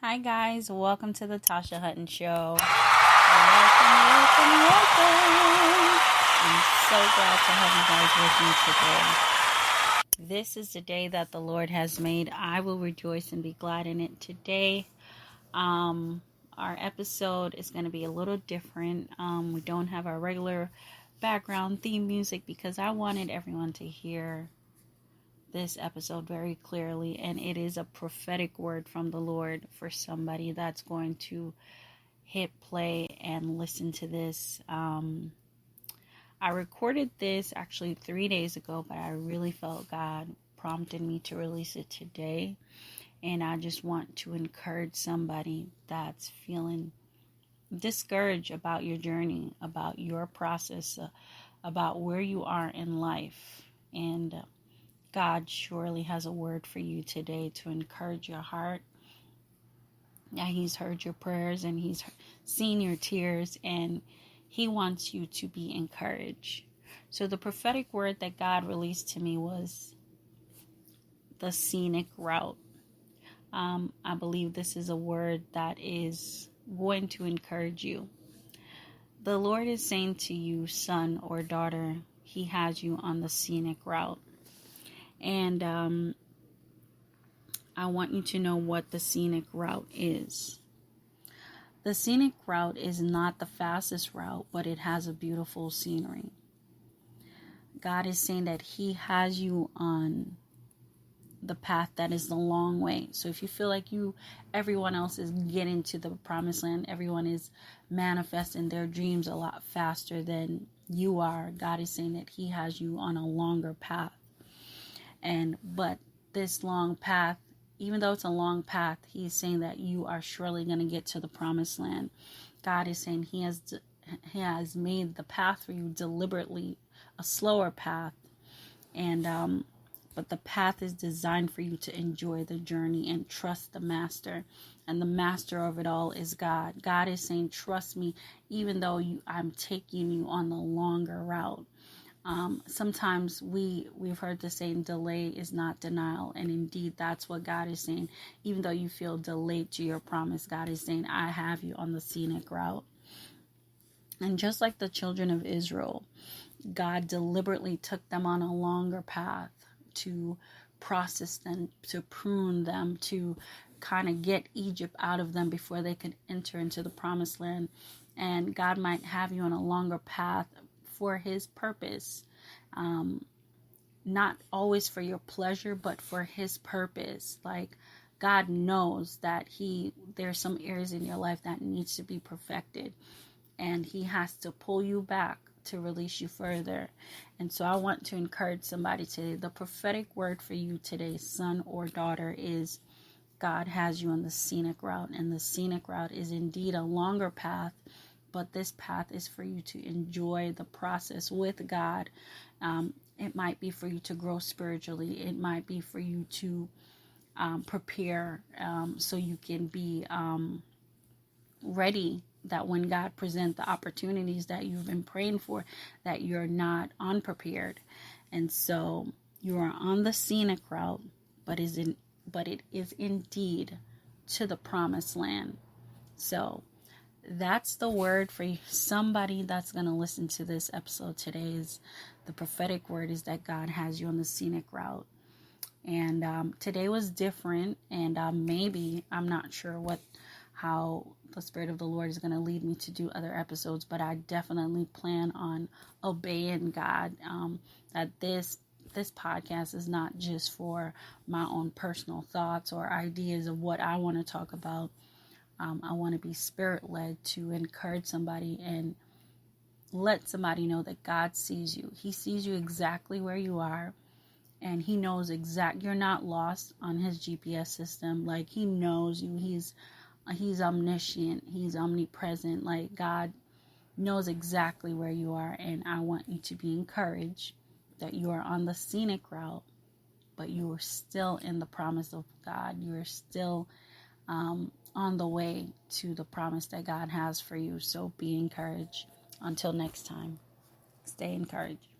Hi guys, welcome to the Tasha Hutton Show. Welcome. I'm so glad to have you guys with me today. This is the day that the Lord has made. I will rejoice and be glad in it today. Our episode is going to be a little different. We don't have our regular background theme music because I wanted everyone to hear this episode very clearly, and it is a prophetic word from the Lord for somebody that's going to hit play and listen to this. I recorded this actually 3 days ago, but I really felt God prompted me to release it today, and I just want to encourage somebody that's feeling discouraged about your journey, about your process, about where you are in life. And God surely has a word for you today to encourage your heart. Yeah, He's heard your prayers and He's seen your tears, and He wants you to be encouraged. So the prophetic word that God released to me was the scenic route. I believe this is a word that is going to encourage you. The Lord is saying to you, son or daughter, He has you on the scenic route. And I want you to know what the scenic route is. The scenic route is not the fastest route, but it has a beautiful scenery. God is saying that He has you on the path that is the long way. So if you feel like everyone else is getting to the promised land, everyone is manifesting their dreams a lot faster than you are, God is saying that He has you on a longer path. But this long path, even though it's a long path, He's saying that you are surely going to get to the promised land. God is saying He has made the path for you deliberately a slower path, but the path is designed for you to enjoy the journey and trust the Master. And the Master of it all is God. God is saying, trust me, even though I'm taking you on the longer route. Sometimes we've heard the saying, delay is not denial. And indeed, that's what God is saying. Even though you feel delayed to your promise, God is saying, I have you on the scenic route. And just like the children of Israel, God deliberately took them on a longer path to process them, to prune them, to kind of get Egypt out of them before they could enter into the promised land. And God might have you on a longer path for His purpose, not always for your pleasure, but for His purpose. Like, God knows that there's some areas in your life that needs to be perfected, and He has to pull you back to release you further. And so I want to encourage somebody today. The prophetic word for you today, son or daughter, is God has you on the scenic route, and the scenic route is indeed a longer path. But this path is for you to enjoy the process with God. It might be for you to grow spiritually. It might be for you to prepare so you can be ready, that when God presents the opportunities that you've been praying for, that you're not unprepared. And so you are on the scenic route, but it is indeed to the promised land. So that's the word for somebody that's going to listen to this episode today. Is the prophetic word is that God has you on the scenic route. And today was different, and maybe I'm not sure how the Spirit of the Lord is going to lead me to do other episodes, but I definitely plan on obeying God. That this podcast is not just for my own personal thoughts or ideas of what I want to talk about. I want to be Spirit-led to encourage somebody and let somebody know that God sees you. He sees you exactly where you are, and He knows you're not lost on His GPS system. Like, He knows you. He's omniscient. He's omnipresent. Like, God knows exactly where you are, and I want you to be encouraged that you are on the scenic route, but you are still in the promise of God. You are still on the way to the promise that God has for you. So be encouraged. Until next time, stay encouraged.